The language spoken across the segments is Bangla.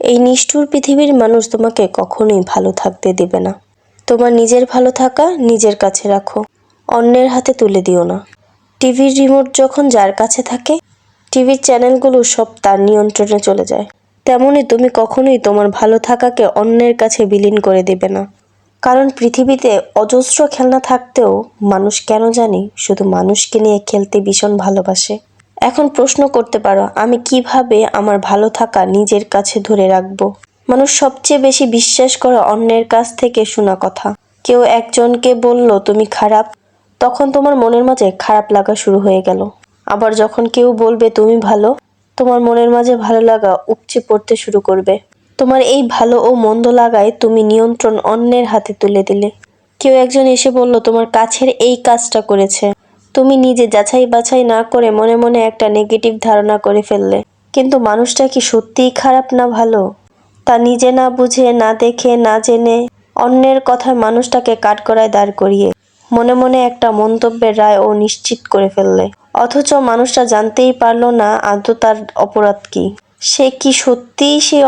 এই নিষ্ঠুর পৃথিবীর মানুষ তোমাকে কখনোই ভালো থাকতে দেবে না। তোমার নিজের ভালো থাকা নিজের কাছে রাখো, অন্যের হাতে তুলে দিও না। টিভির রিমোট যখন যার কাছে থাকে, টিভির চ্যানেলগুলো সব তার নিয়ন্ত্রণে চলে যায়। তেমনি তুমি কখনোই তোমার ভালো থাকাকে অন্যের কাছে বিলীন করে দেবে না। কারণ পৃথিবীতে অজস্র খেলনা থাকতেও মানুষ কেন জানি শুধু মানুষকে নিয়ে খেলতে ভীষণ ভালোবাসে। এখন প্রশ্ন করতে পারো, আমি কিভাবে আমার ভালো থাকা নিজের কাছে ধরে রাখবো? মানুষ সবচেয়ে বেশি বিশ্বাস করে অন্যের কাছ থেকে শোনা কথা। কেউ একজনকে বলল তুমি খারাপ, তখন তোমার মনের মাঝে খারাপ লাগা শুরু হয়ে গেল। আবার যখন কেউ বলবে তুমি ভালো, তোমার মনের মাঝে ভালো লাগা উপচে পড়তে শুরু করবে। তোমার এই ভালো ও মন্দ লাগায় তুমি নিয়ন্ত্রণ অন্যের হাতে তুলে দিলে। কেউ একজন এসে বলল তোমার কাছের এই কাজটা করেছে, তুমি নিজে যাচাই বাছাই না করে মনে মনে একটা নেগেটিভ ধারণা করে ফেললে। কিন্তু মানুষটা কি সত্যিই খারাপ না ভালো, তা নিজে না বুঝে, না দেখে, না জেনে অন্যের কথায় মানুষটাকে কাঠগড়ায় দাঁড় করিয়ে মনে মনে একটা মন্তব্যের রায় ও নিশ্চিত করে ফেললে। অথচ মানুষটা জানতেই পারল না আদৌ তার অপরাধ কি, সে কি সত্যিই সেই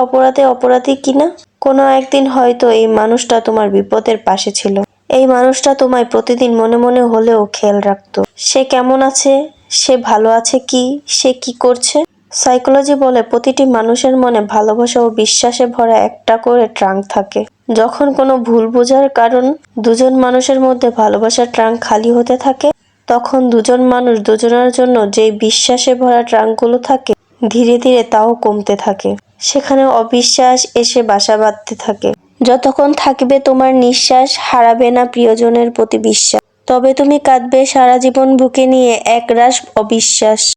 অপরাধী কিনা। কোনো একদিন হয়তো এই মানুষটা তোমার বিপদের পাশে ছিল। এই মানুষটা তোমায় প্রতিদিন মনে মনে হলেও খেয়াল রাখতো। সে কেমন আছে, সে ভালো আছে কি, সে কি করছে। সাইকোলজি বলে প্রতিটি মানুষের মনে ভালোবাসা ও বিশ্বাসে ভরা একটা করে ট্রাঙ্ক থাকে। যখন কোনো ভুল বোঝার কারণ দুজন মানুষের মধ্যে ভালোবাসার ট্রাঙ্ক খালি হতে থাকে, তখন দুজন মানুষ দুজনের জন্য যেই বিশ্বাসে ভরা ট্রাঙ্কগুলো থাকে ধীরে ধীরে তাও কমতে থাকে। সেখানে অবিশ্বাস এসে বাসা বাঁধতে থাকে। যতক্ষণ থাকবে তোমার নিঃশ্বাস, হারাবে না প্রিয়জনের প্রতি বিশ্বাস। তবে তুমি কাঁদবে সারা জীবন বুকে নিয়ে একরাশ অবিশ্বাস।